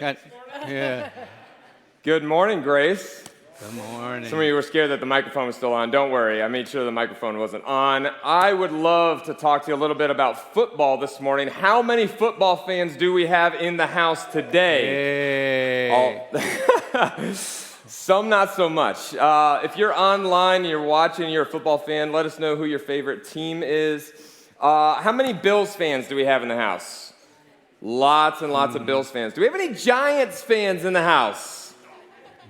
Yeah. Good morning, Grace. Good morning. Some of you were scared that the microphone was still on. Don't worry, I made sure the microphone wasn't on. I would love to talk to you a little bit about football this morning. How many football fans do we have in the house today? Hey. Some not so much. If you're online and you're watching, you're a football fan, let us know who your favorite team is. How many Bills fans do we have in the house? Lots and lots of Bills fans. Do we have any Giants fans in the house?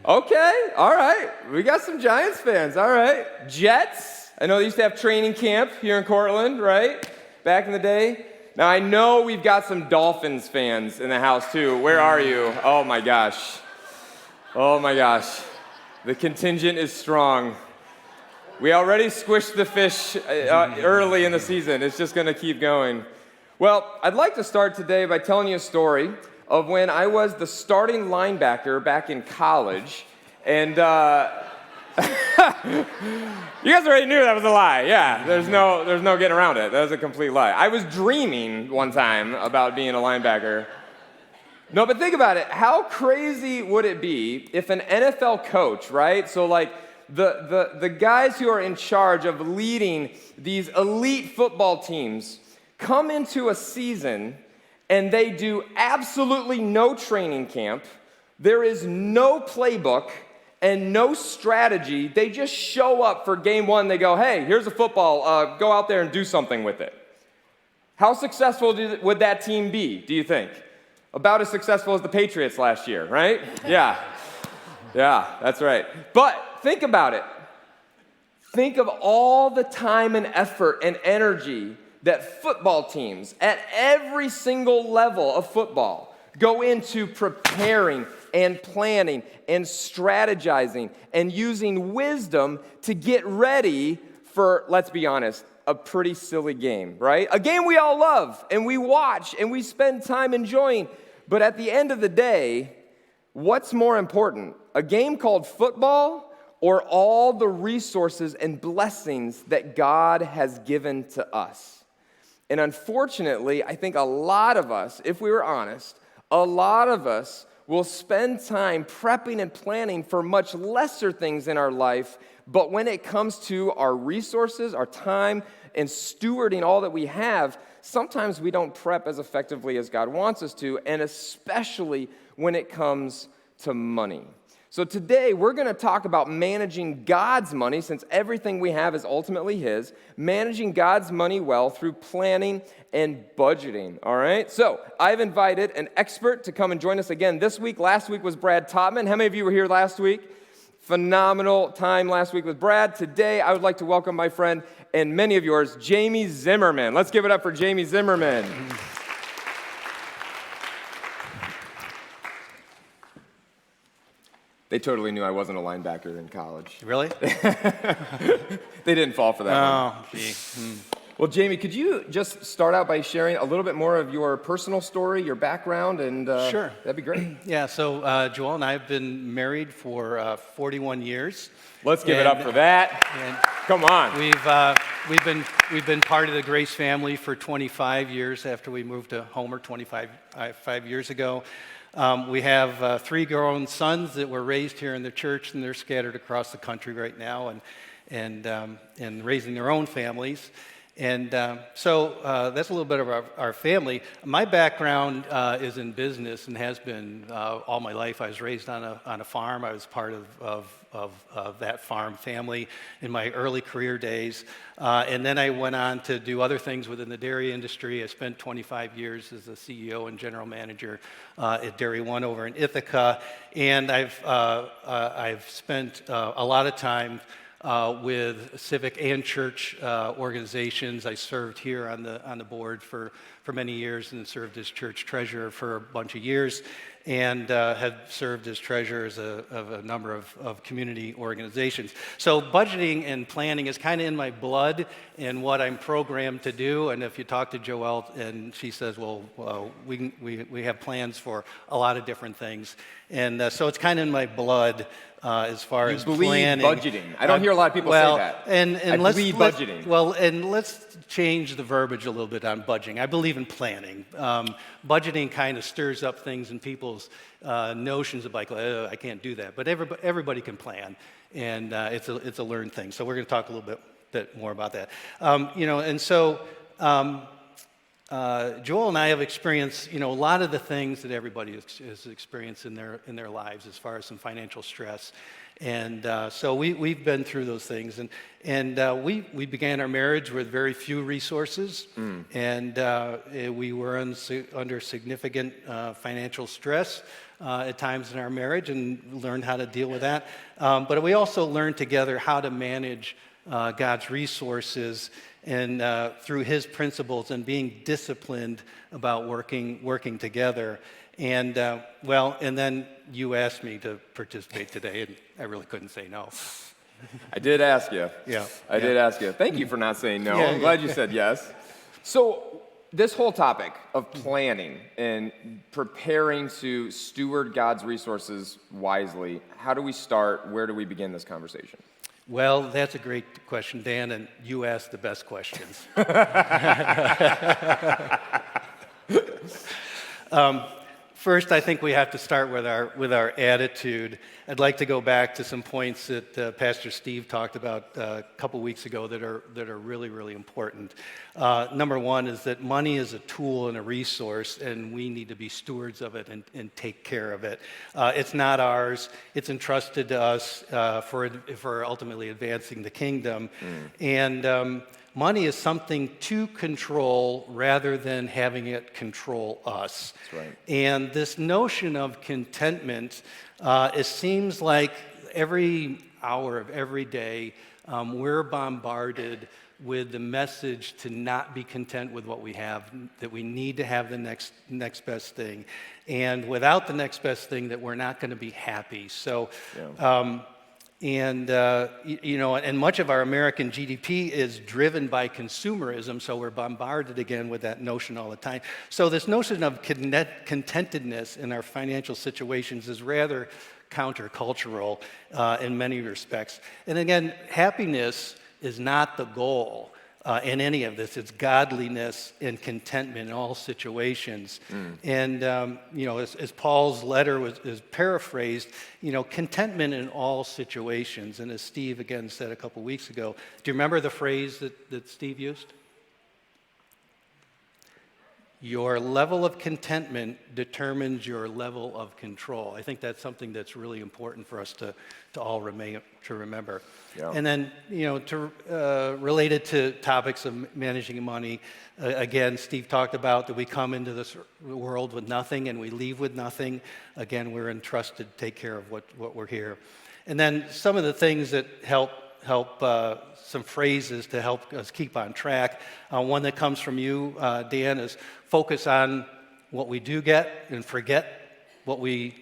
Okay, all right. We got some Giants fans, all right. Jets, I know they used to have training camp here in Cortland, right? Back in the day. Now, I know we've got some Dolphins fans in the house, too. Where are you? Oh, my gosh. Oh, my gosh. The contingent is strong. We already squished the fish early in the season. It's just going to keep going. Well, I'd like to start today by telling you a story of when I was the starting linebacker back in college, and you guys already knew that was a lie. Yeah, there's no getting around it. That was a complete lie. I was dreaming one time about being a linebacker. No, but think about it. How crazy would it be if an NFL coach, right? So like the guys who are in charge of leading these elite football teams come into a season and they do absolutely no training camp. There is no playbook and no strategy. They just show up for game one. They go, hey, here's a football. Go out there and do something with it. How successful would that team be, do you think? About as successful as the Patriots last year, right? Yeah, that's right. But think about it. Think of all the time and effort and energy that football teams at every single level of football go into preparing and planning and strategizing and using wisdom to get ready for, let's be honest, a pretty silly game, right? A game we all love and we watch and we spend time enjoying. But at the end of the day, what's more important? A game called football or all the resources and blessings that God has given to us? And unfortunately, I think a lot of us, if we were honest, a lot of us will spend time prepping and planning for much lesser things in our life, but when it comes to our resources, our time, and stewarding all that we have, sometimes we don't prep as effectively as God wants us to, and especially when it comes to money. So today, we're going to talk about managing God's money, since everything we have is ultimately His, managing God's money well through planning and budgeting, all right? So I've invited an expert to come and join us again this week. Last week was Brad Topman. How many of you were here last week? Phenomenal time last week with Brad. Today, I would like to welcome my friend and many of yours, Jamie Zimmerman. Let's give it up for Jamie Zimmerman. They totally knew I wasn't a linebacker in college. Really? They didn't fall for that one. Oh, gee. Well, Jamie, could you just start out by sharing a little bit more of your personal story, your background, and Sure. That'd be great. Yeah, so Joel and I have been married for 41 years. Let's give it up for that. Come on. We've been part of the Grace family for 25 years after we moved to Homer 5 years ago. We have 3 grown sons that were raised here in the church, and they're scattered across the country right now and raising their own families. And so that's a little bit of our family. My background is in business and has been all my life. I was raised on a farm. I was part of that farm family in my early career days. And then I went on to do other things within the dairy industry. I spent 25 years as a CEO and general manager at Dairy One over in Ithaca. And I've spent a lot of time with civic and church organizations. I served here on the board for many years and served as church treasurer for a bunch of years, and have served as treasurer of a number of community organizations. So budgeting and planning is kind of in my blood and what I'm programmed to do. And if you talk to Joelle, and she says, well, we have plans for a lot of different things. And so it's kind of in my blood as far as planning. Budgeting. I don't hear a lot of people say that. And I believe budgeting. And let's change the verbiage a little bit on budgeting. I believe in planning. Budgeting kind of stirs up things in people's people's notions of like, oh, I can't do that. But everybody can plan, and it's a learned thing. So we're going to talk a little bit more about that. And so Joel and I have experienced, a lot of the things that everybody has experienced in their lives as far as some financial stress. And so we've been through those things. And we began our marriage with very few resources. And we were under significant financial stress at times in our marriage and learned how to deal with that. But we also learned together how to manage God's resources and through his principles and being disciplined about working together. And and then you asked me to participate today, and I really couldn't say no. I did ask you. Yeah. I did ask you. Thank you for not saying no. Yeah, I'm glad you said yes. So this whole topic of planning and preparing to steward God's resources wisely, how do we start? Where do we begin this conversation? Well, that's a great question, Dan, and you asked the best questions. First, I think we have to start with our attitude. I'd like to go back to some points that Pastor Steve talked about a couple weeks ago that are really, really important. Number one is that money is a tool and a resource, and we need to be stewards of it and take care of it. It's not ours. It's entrusted to us for ultimately advancing the kingdom. And money is something to control rather than having it control us. That's right. And this notion of contentment, it seems like every hour of every day, we're bombarded with the message to not be content with what we have, that we need to have the next best thing. And without the next best thing, that we're not going to be happy. So, and much of our American GDP is driven by consumerism, so we're bombarded again with that notion all the time. So this notion of contentedness in our financial situations is rather countercultural in many respects. And again, happiness is not the goal in any of this. It's godliness and contentment in all situations. And, as Paul's letter is paraphrased, contentment in all situations. And as Steve again said a couple weeks ago, do you remember the phrase that Steve used? Your level of contentment determines your level of control. I think that's something that's really important for us to all remember. Yeah. And then, related to topics of managing money, again, Steve talked about that we come into this world with nothing and we leave with nothing. Again, we're entrusted to take care of what we're here. And then some of the things that help some phrases to help us keep on track. One that comes from you, Dan, is focus on what we do get and forget what we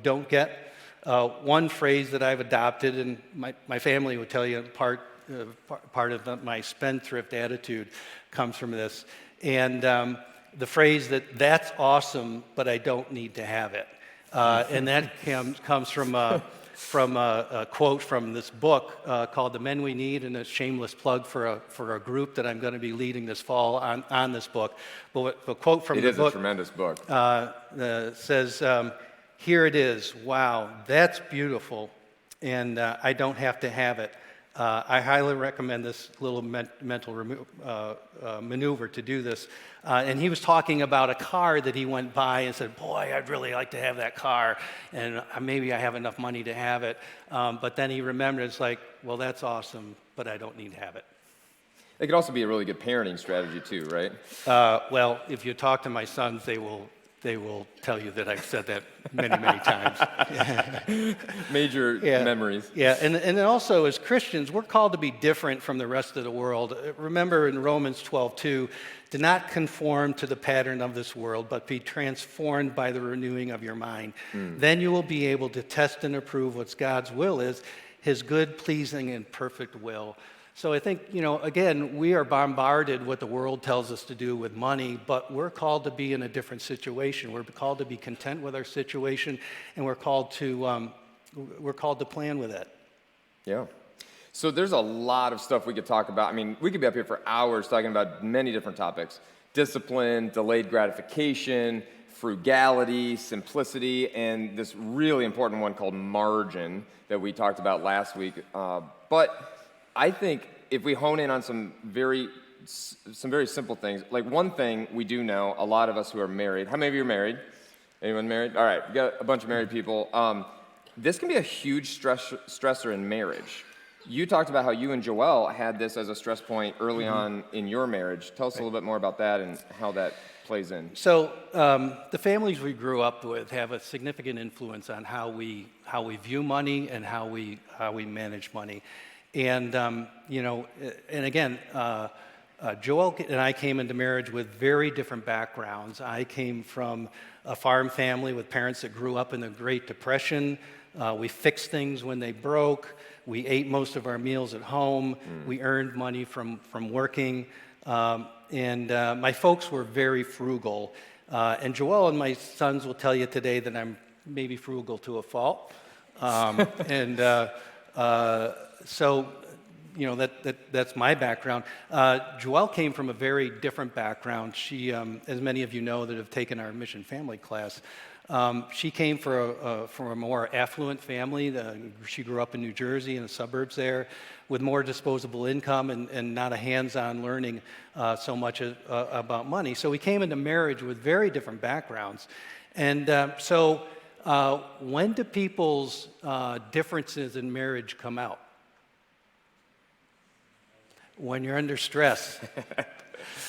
don't get. One phrase that I've adopted, and my family would tell you part of my spendthrift attitude comes from this. And the phrase that's awesome, but I don't need to have it. And that comes from a quote from this book called The Men We Need, and a shameless plug for a group that I'm going to be leading this fall on this book. But the quote from the book... It is a tremendous book. Says, here it is, wow, that's beautiful, and I don't have to have it. I highly recommend this little mental maneuver to do this. And he was talking about a car that he went by and said, boy, I'd really like to have that car, and maybe I have enough money to have it. But then he remembered, it's like, well, that's awesome, but I don't need to have it. It could also be a really good parenting strategy too, right? Well, if you talk to my sons, they will tell you that I've said that many, many times. Major memories. Yeah, and also as Christians, we're called to be different from the rest of the world. Remember in Romans 12:2, do not conform to the pattern of this world, but be transformed by the renewing of your mind. Then you will be able to test and approve what God's will is, his good, pleasing, and perfect will. So I think, again, we are bombarded what the world tells us to do with money, but we're called to be in a different situation. We're called to be content with our situation, and we're called to plan with it. Yeah. So there's a lot of stuff we could talk about. I mean, we could be up here for hours talking about many different topics. discipline, delayed gratification, frugality, simplicity, and this really important one called margin that we talked about last week. But I think if we hone in on some very simple things, like one thing we do know, a lot of us who are married, how many of you are married? Anyone married? All right, we got a bunch of married people. This can be a huge stressor in marriage. You talked about how you and Joelle had this as a stress point early on in your marriage. Tell us a little bit more about that and how that plays in. So the families we grew up with have a significant influence on how we view money and how we manage money. And and again, Joel and I came into marriage with very different backgrounds. I came from a farm family with parents that grew up in the Great Depression. We fixed things when they broke. We ate most of our meals at home. We earned money from working. And my folks were very frugal. And Joel and my sons will tell you today that I'm maybe frugal to a fault. So, that's my background. Joelle came from a very different background. She, as many of you know that have taken our mission family class, she came from a more affluent family. She grew up in New Jersey in the suburbs there with more disposable income and not a hands-on learning so much about money. So we came into marriage with very different backgrounds. And when do people's differences in marriage come out? When you're under stress.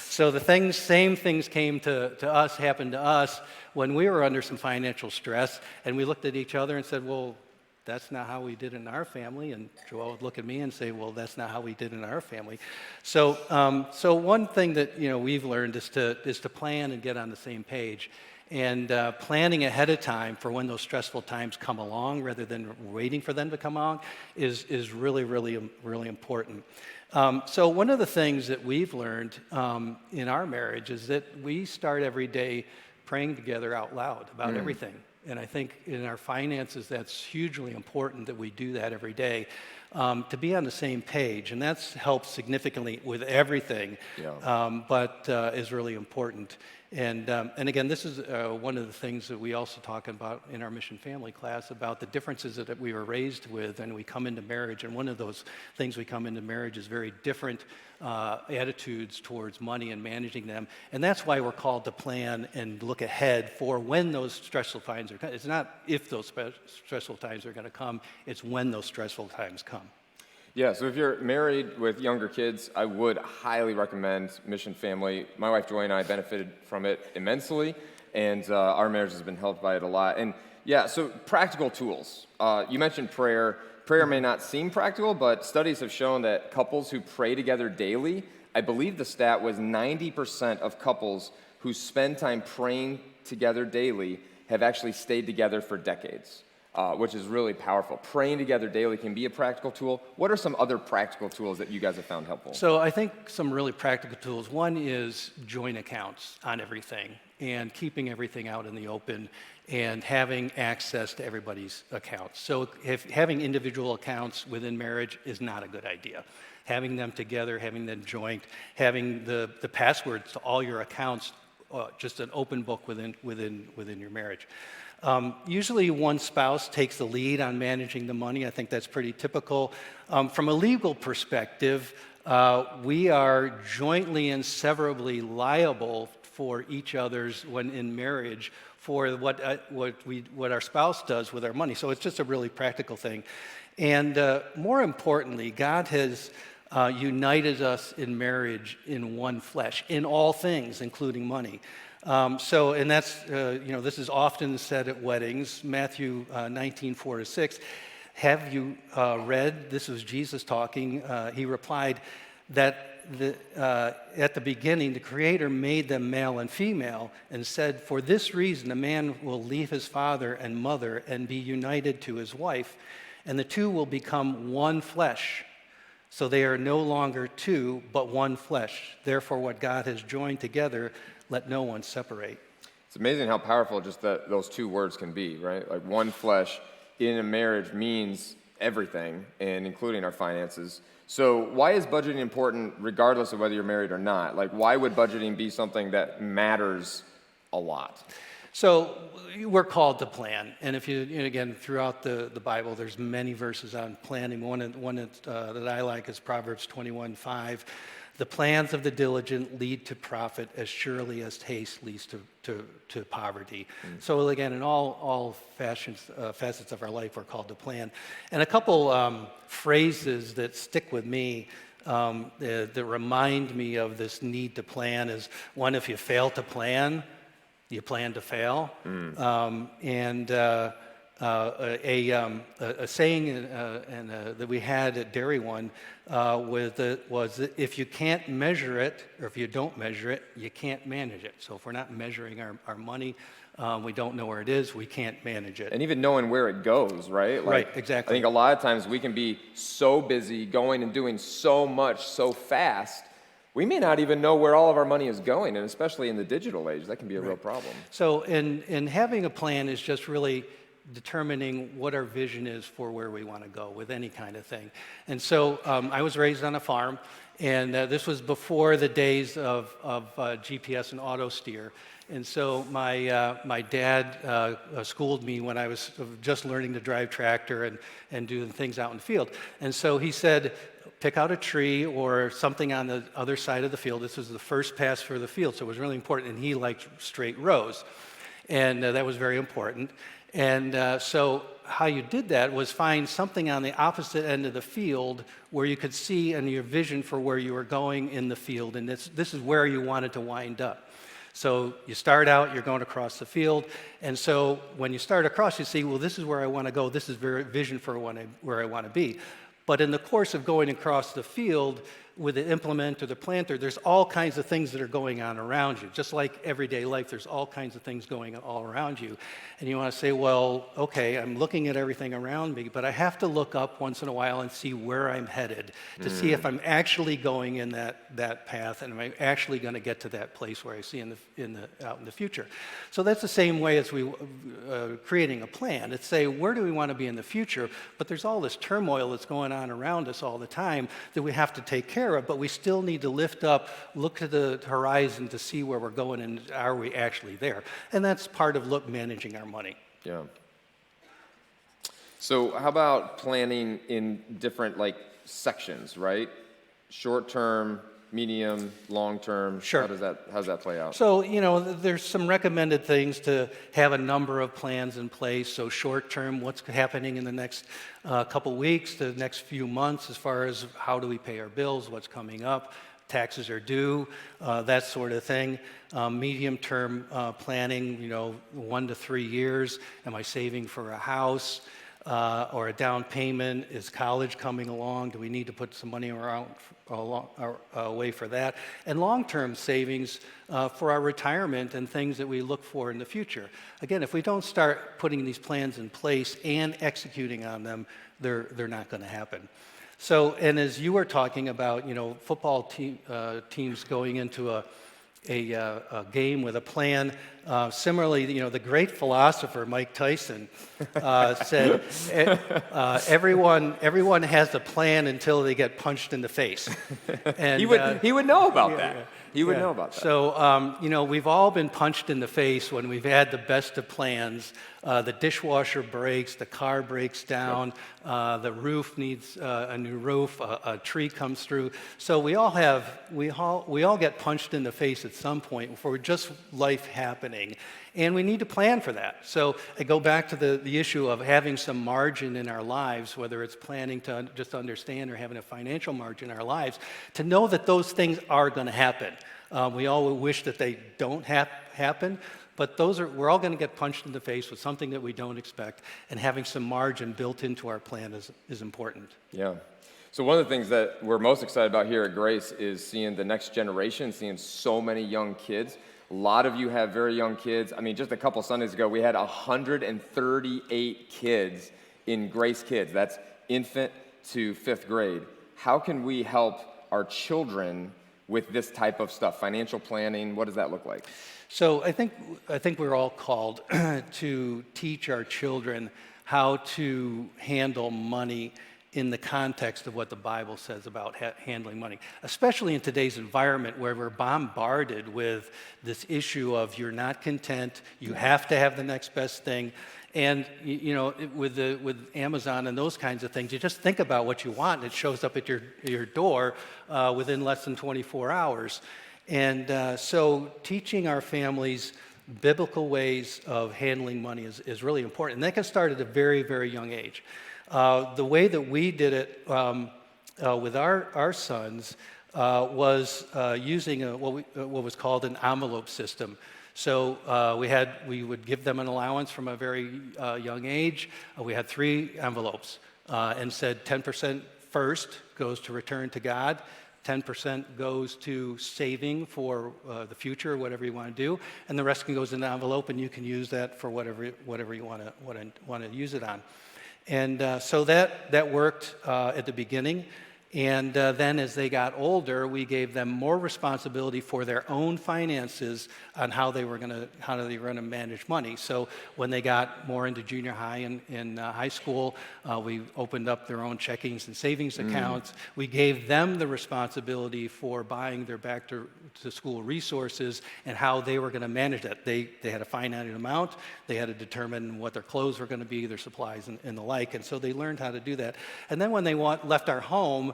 So the same things came to us, happened to us when we were under some financial stress, and we looked at each other and said, well, that's not how we did in our family. And Joel would look at me and say, well, that's not how we did in our family. So one thing that we've learned is to plan and get on the same page. And planning ahead of time for when those stressful times come along rather than waiting for them to come along is really, really, really important. So one of the things that we've learned in our marriage is that we start every day praying together out loud about everything. And I think in our finances, that's hugely important that we do that every day to be on the same page. And that's helped significantly with everything, but is really important. And again, this is one of the things that we also talk about in our mission family class about the differences that we were raised with and we come into marriage. And one of those things we come into marriage is very different attitudes towards money and managing them. And that's why we're called to plan and look ahead for when those stressful times are coming. It's not if those stressful times are going to come, it's when those stressful times come. Yeah, so if you're married with younger kids, I would highly recommend Mission Family. My wife Joy and I benefited from it immensely, and our marriage has been helped by it a lot. And yeah, so practical tools. You mentioned prayer. Prayer may not seem practical, but studies have shown that couples who pray together daily, I believe the stat was 90% of couples who spend time praying together daily have actually stayed together for decades. Which is really powerful. Praying together daily can be a practical tool. What are some other practical tools that you guys have found helpful? So I think some really practical tools. One is joint accounts on everything and keeping everything out in the open and having access to everybody's accounts. So having individual accounts within marriage is not a good idea. Having them together, having them joint, having the passwords to all your accounts, just an open book within your marriage. Usually one spouse takes the lead on managing the money. I think that's pretty typical. From a legal perspective, we are jointly and severably liable for each other's, when in marriage, for what our spouse does with our money. So it's just a really practical thing. And more importantly, God has united us in marriage in one flesh, in all things, including money. And that's, this is often said at weddings, Matthew 19:4-6. Have you read, this was Jesus talking, he replied that at the beginning, the Creator made them male and female and said, for this reason, a man will leave his father and mother and be united to his wife, and the two will become one flesh. So they are no longer two, but one flesh. Therefore, what God has joined together, let no one separate. It's amazing how powerful just those two words can be, right? Like one flesh in a marriage means everything, and including our finances. So why is budgeting important regardless of whether you're married or not? Like, why would budgeting be something that matters a lot? So we're called to plan, and if you, again, throughout the Bible, there's many verses on planning. One that I like is Proverbs 21:5. The plans of the diligent lead to profit as surely as haste leads to poverty. So again, in all facets of our life, we're called to plan. And a couple phrases that stick with me that remind me of this need to plan is one: if you fail to plan, you plan to fail. A saying that we had at Dairy One was that if you can't measure it, or if you don't measure it, you can't manage it. So if we're not measuring our money, we don't know where it is, we can't manage it. And even knowing where it goes, right? Right, exactly. I think a lot of times we can be so busy going and doing so much so fast, we may not even know where all of our money is going, and especially in the digital age, that can be a real problem. So in having a plan is just really determining what our vision is for where we want to go with any kind of thing. And so I was raised on a farm, and this was before the days of GPS and auto steer. And so my dad schooled me when I was just learning to drive tractor and doing things out in the field. And so he said, pick out a tree or something on the other side of the field. This was the first pass for the field, so it was really important. And he liked straight rows, and that was very important. And so how you did that was find something on the opposite end of the field where you could see and your vision for where you were going in the field, and this is where you wanted to wind up. So you start out, you're going across the field, and so when you start across, you see, well, this is where I want to go, this is vision for where I want to be. But in the course of going across the field with the implement or the planter, there's all kinds of things that are going on around you. Just like everyday life, there's all kinds of things going on all around you. And you want to say, well, okay, I'm looking at everything around me, but I have to look up once in a while and see where I'm headed to see if I'm actually going in that path, and am I actually going to get to that place where I see out in the future. So that's the same way as we creating a plan. It's say, where do we want to be in the future? But there's all this turmoil that's going on around us all the time that we have to take care of, but we still need to lift up, look to the horizon to see where we're going, and are we actually there? And that's part of managing our money. Yeah. So how about planning in different sections, right? Short term, medium, long term. Sure. How does that play out? So, there's some recommended things to have a number of plans in place. So short term, what's happening in the next couple weeks, the next few months, as far as how do we pay our bills, what's coming up, taxes are due, that sort of thing. Medium term planning, 1 to 3 years. Am I saving for a house? Or a down payment? Is college coming along? Do we need to put some money away for that? And long-term savings for our retirement and things that we look for in the future. Again, if we don't start putting these plans in place and executing on them, they're not going to happen. So, and as you were talking about, football teams going into a game with a plan. Similarly, the great philosopher Mike Tyson said, "Everyone has a plan until they get punched in the face." And he would know about that. He would know about that. So, we've all been punched in the face when we've had the best of plans. The dishwasher breaks, the car breaks down, the roof needs a new roof, a tree comes through. So we all get punched in the face at some point for just life happening. And we need to plan for that. So I go back to the issue of having some margin in our lives, whether it's planning to just understand or having a financial margin in our lives, to know that those things are going to happen. We all wish that they don't happen, but we're all going to get punched in the face with something that we don't expect, and having some margin built into our plan is important. Yeah. So one of the things that we're most excited about here at Grace is seeing the next generation, seeing so many young kids. A lot of you have very young kids. I mean, just a couple Sundays ago, we had 138 kids in Grace Kids. That's infant to 5th grade. How can we help our children with this type of stuff? Financial planning, what does that look like? So I think we're all called to teach our children how to handle money in the context of what the Bible says about handling money, especially in today's environment where we're bombarded with this issue of you're not content, you have to have the next best thing. And with Amazon and those kinds of things, you just think about what you want, and it shows up at your door within less than 24 hours. And so teaching our families biblical ways of handling money is really important. And that can start at a very, very young age. The way that we did it with our sons was using what was called an envelope system. So we would give them an allowance from a very young age. We had 3 envelopes and said 10% first goes to return to God, 10% goes to saving for the future, whatever you want to do, and the rest goes in an envelope, and you can use that for whatever you want to use it on. And so that worked at the beginning. And then as they got older, we gave them more responsibility for their own finances on how they were going to manage money. So when they got more into junior high and in high school, we opened up their own checkings and savings accounts. We gave them the responsibility for buying their back to school resources and how they were going to manage that. They had a finite amount. They had to determine what their clothes were going to be, their supplies, and the like. And so they learned how to do that. And then when they left our home,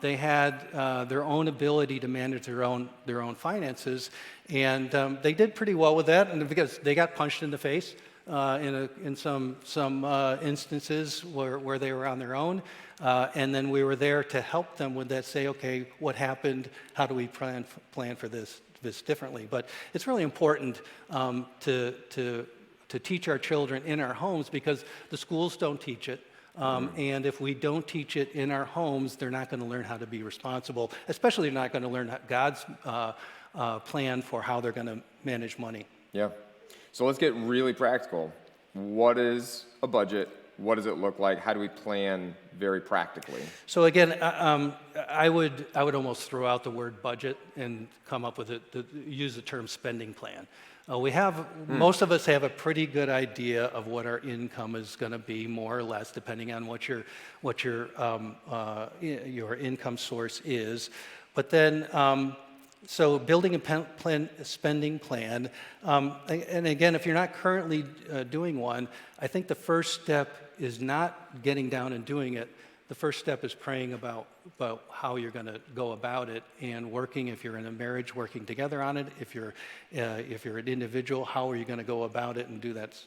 they had their own ability to manage their own finances, and they did pretty well with that. And because they got punched in the face in some instances where they were on their own, and then we were there to help them with that. Say, okay, what happened? How do we plan for this differently? But it's really important to teach our children in our homes because the schools don't teach it. And if we don't teach it in our homes, they're not going to learn how to be responsible, especially they're not going to learn God's plan for how they're going to manage money. Yeah. So let's get really practical. What is a budget? What does it look like? How do we plan very practically? So again, I would almost throw out the word budget and come up with use the term spending plan. Most of us have a pretty good idea of what our income is going to be, more or less, depending on what your income source is. But then, so building a spending plan, and again, if you're not currently doing one, I think the first step is not getting down and doing it. The first step is praying about how you're going to go about it and working. If you're in a marriage, working together on it. If you're an individual, how are you going to go about it and do that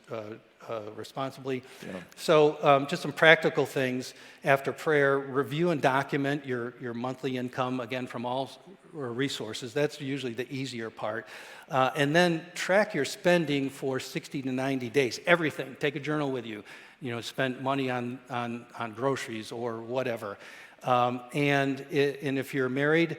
responsibly? Yeah. So just some practical things after prayer: review and document your monthly income, again from all resources. That's usually the easier part. And then track your spending for 60 to 90 days. Everything. Take a journal with you. Spend money on groceries or whatever. And if you're married,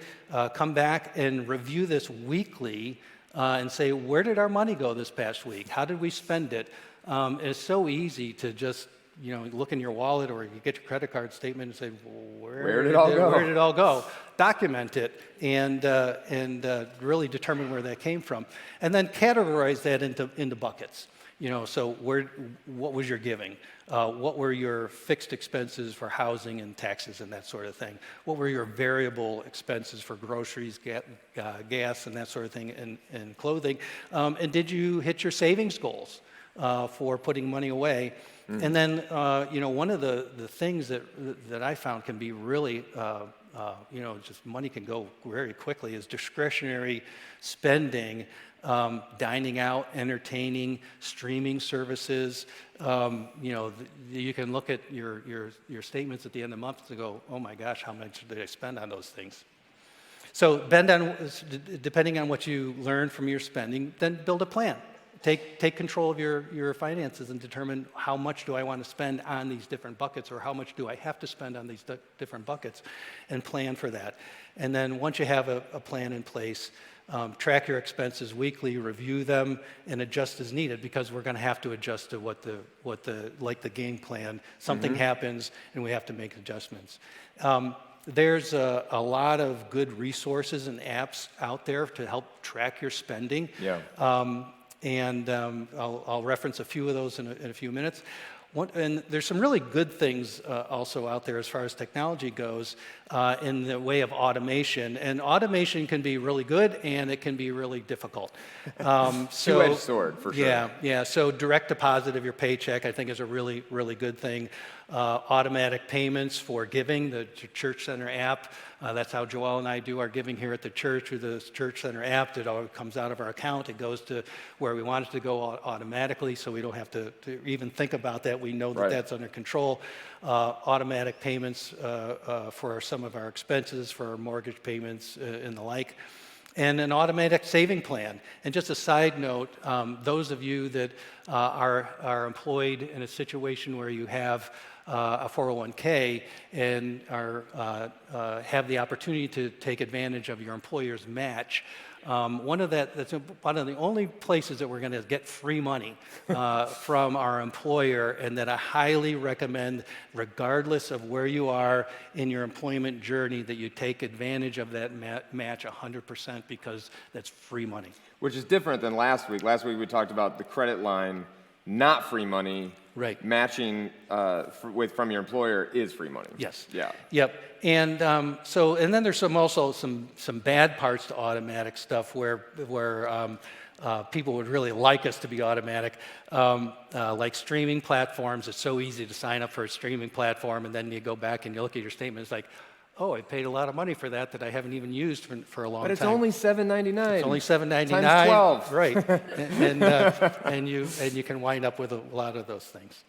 come back and review this weekly and say, where did our money go this past week? How did we spend it? It's so easy to just look in your wallet or you get your credit card statement and say, where did it all go? Document it and really determine where that came from. And then categorize that into buckets. So what was your giving? What were your fixed expenses for housing and taxes and that sort of thing? What were your variable expenses for groceries, gas, and that sort of thing, and clothing? And did you hit your savings goals for putting money away? And then, one of the things that I found can be really, just money can go very quickly is discretionary spending. Dining out, entertaining, streaming services. You can look at your statements at the end of the month and go, oh my gosh, how much did I spend on those things? So depending on what you learn from your spending, then build a plan. Take control of your finances and determine how much do I want to spend on these different buckets, or how much do I have to spend on these different buckets, and plan for that. And then once you have a plan in place, track your expenses weekly, review them, and adjust as needed, because we're going to have to adjust to what the game plan. Something happens, and we have to make adjustments. There's a lot of good resources and apps out there to help track your spending. Yeah. And I'll reference a few of those in a few minutes. And there's some really good things also out there as far as technology goes in the way of automation. And automation can be really good and it can be really difficult. Two-edged sword, for sure. Yeah. So direct deposit of your paycheck, I think, is a really, really good thing. Automatic payments for giving, the Church Center app. That's how Joel and I do our giving here at the church through the Church Center app. It all comes out of our account. It goes to where we want it to go automatically, so we don't have to even think about that. We know that Right. that's under control. Automatic payments for some of our expenses, for our mortgage payments and the like. And an automatic saving plan. And just a side note, those of you that are employed in a situation where you have a 401k and have the opportunity to take advantage of your employer's match, that's one of the only places that we're going to get free money from our employer, and that I highly recommend, regardless of where you are in your employment journey, that you take advantage of that match 100%, because that's free money. Which is different than last week. Last week we talked about the credit line, not free money. Right. Matching from your employer is free money. Yes. Yeah. Yep. And and then there's also some bad parts to automatic stuff where people would really like us to be automatic, like streaming platforms. It's so easy to sign up for a streaming platform, and then you go back and you look at your statement. It's like, oh, I paid a lot of money for that I haven't even used for a long time. But it's only $7.99. It's only $7.99. Times 12. Right. and you can wind up with a lot of those things.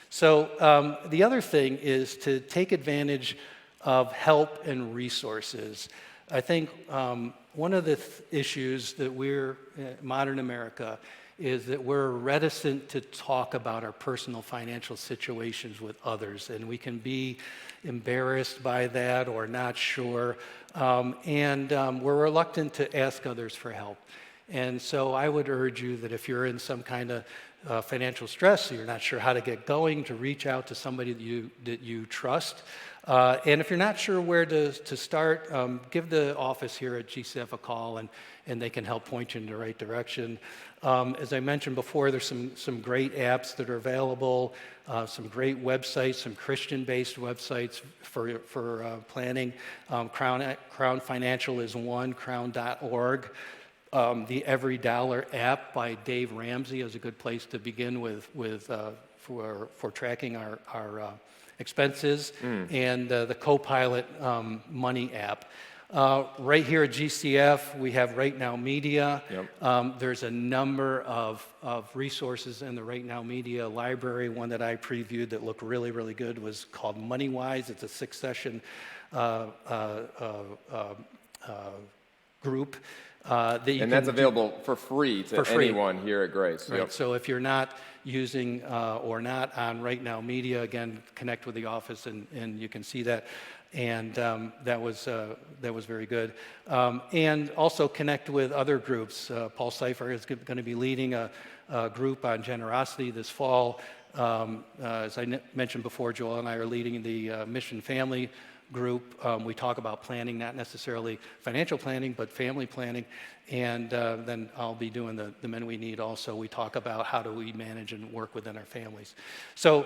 So the other thing is to take advantage of help and resources. I think one of the issues that we're in modern America is that we're reticent to talk about our personal financial situations with others, and we can be embarrassed by that or not sure, and we're reluctant to ask others for help. And so I would urge you that if you're in some kind of financial stress, you're not sure how to get going, to reach out to somebody that you trust. And if you're not sure where to start, give the office here at GCF a call, and they can help point you in the right direction. As I mentioned before, there's some great apps that are available, some great websites, some Christian-based websites for planning. Crown Financial is one, crown.org. The Every Dollar app by Dave Ramsey is a good place to begin for tracking our expenses, and the Copilot Money app. Right here at GCF, we have Right Now Media. Yep. There's a number of resources in the Right Now Media library. One that I previewed that looked really, really good was called MoneyWise. It's a 6-session group. That's available for free to anyone here at Grace. Right. Yep. So if you're not using or not on Right Now Media, again, connect with the office and you can see that. And that was very good. And also connect with other groups. Paul Seifer is going to be leading a group on generosity this fall. As I mentioned before, Joel and I are leading the Mission Family group. We talk about planning, not necessarily financial planning, but family planning. And then I'll be doing the Men We Need also. We talk about how do we manage and work within our families. So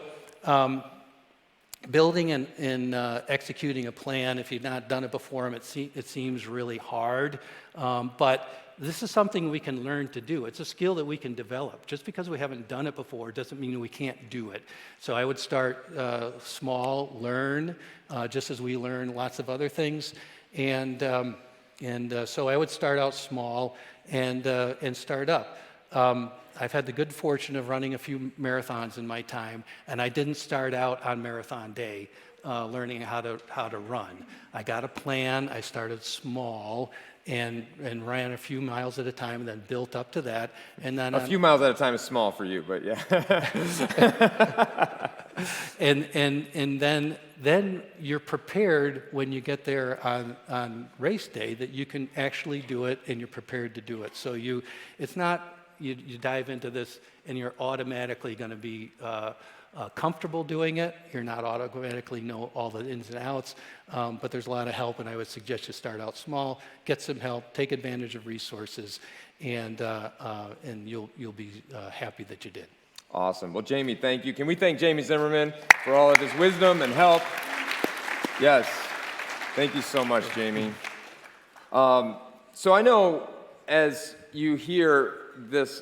building and executing a plan, if you've not done it before, it seems really hard. But this is something we can learn to do. It's a skill that we can develop. Just because we haven't done it before doesn't mean we can't do it. So I would start small, learn, just as we learn lots of other things. And so I would start out small and start up. I've had the good fortune of running a few marathons in my time, and I didn't start out on marathon day learning how to run. I got a plan. I started small and ran a few miles at a time, and then built up to that. And then a few miles at a time is small for you, but yeah. and then you're prepared when you get there on race day that you can actually do it, and you're prepared to do it. So it's not you dive into this and you're automatically going to be comfortable doing it. You're not automatically know all the ins and outs, but there's a lot of help, and I would suggest you start out small, get some help, take advantage of resources, and you'll be happy that you did. Awesome. Well, Jamie, thank you. Can we thank Jamie Zimmerman for all of his wisdom and help? Yes. Thank you so much, Jamie. So I know as you hear this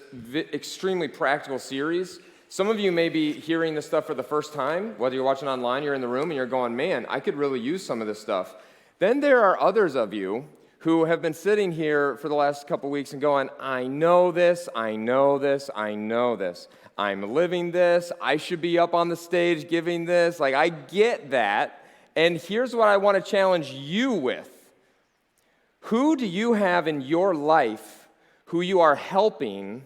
extremely practical series, some of you may be hearing this stuff for the first time, whether you're watching online, you're in the room, and you're going, man, I could really use some of this stuff. Then there are others of you who have been sitting here for the last couple weeks and going, I know this, I know this, I know this. I'm living this. I should be up on the stage giving this. Like, I get that. And here's what I want to challenge you with. Who do you have in your life who you are helping,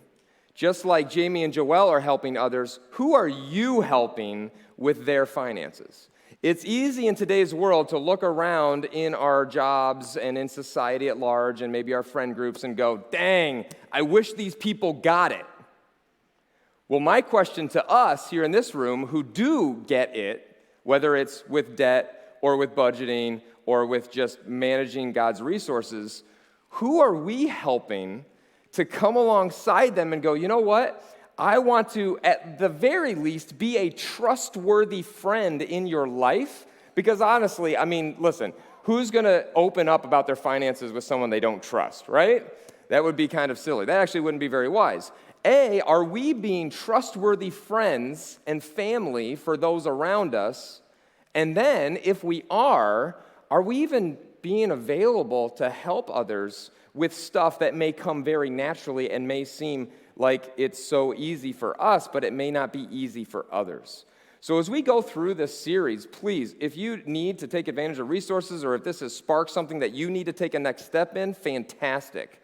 just like Jamie and Joelle are helping others? Who are you helping with their finances? It's easy in today's world to look around in our jobs and in society at large and maybe our friend groups and go, dang, I wish these people got it. Well, my question to us here in this room who do get it, whether it's with debt or with budgeting or with just managing God's resources, who are we helping to come alongside them and go, you know what? I want to, at the very least, be a trustworthy friend in your life. Because honestly, I mean, listen, who's going to open up about their finances with someone they don't trust, right? That would be kind of silly. That actually wouldn't be very wise. Are we being trustworthy friends and family for those around us? And then, if we are we even being available to help others with stuff that may come very naturally and may seem like it's so easy for us, but it may not be easy for others? So as we go through this series, please, if you need to take advantage of resources or if this has sparked something that you need to take a next step in, fantastic.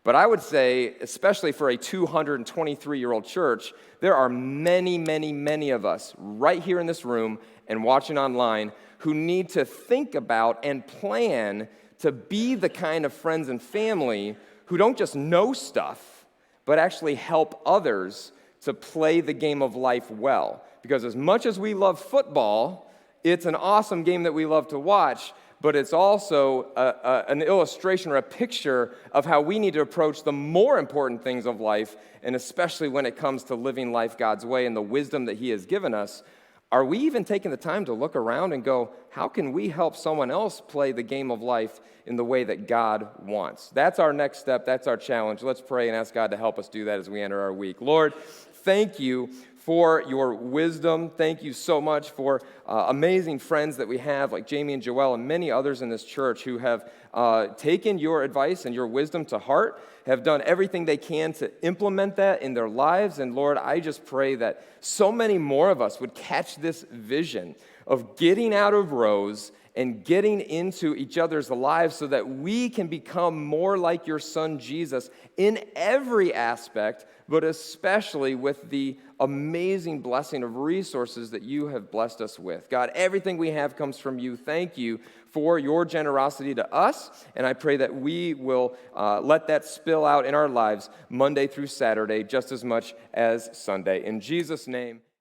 But I would say, especially for a 223-year-old church, there are many, many, many of us right here in this room and watching online who need to think about and plan to be the kind of friends and family who don't just know stuff, but actually help others to play the game of life well. Because as much as we love football, it's an awesome game that we love to watch, but it's also an illustration or a picture of how we need to approach the more important things of life, and especially when it comes to living life God's way and the wisdom that He has given us. Are we even taking the time to look around and go, how can we help someone else play the game of life in the way that God wants? That's our next step. That's our challenge. Let's pray and ask God to help us do that as we enter our week. Lord, thank you for your wisdom. Thank you so much for amazing friends that we have, like Jamie and Joelle and many others in this church who have taken your advice and your wisdom to heart, have done everything they can to implement that in their lives. And Lord, I just pray that so many more of us would catch this vision of getting out of rows and getting into each other's lives so that we can become more like your Son Jesus in every aspect, but especially with the amazing blessing of resources that you have blessed us with. God, everything we have comes from you. Thank you for your generosity to us, and I pray that we will let that spill out in our lives Monday through Saturday just as much as Sunday. In Jesus' name.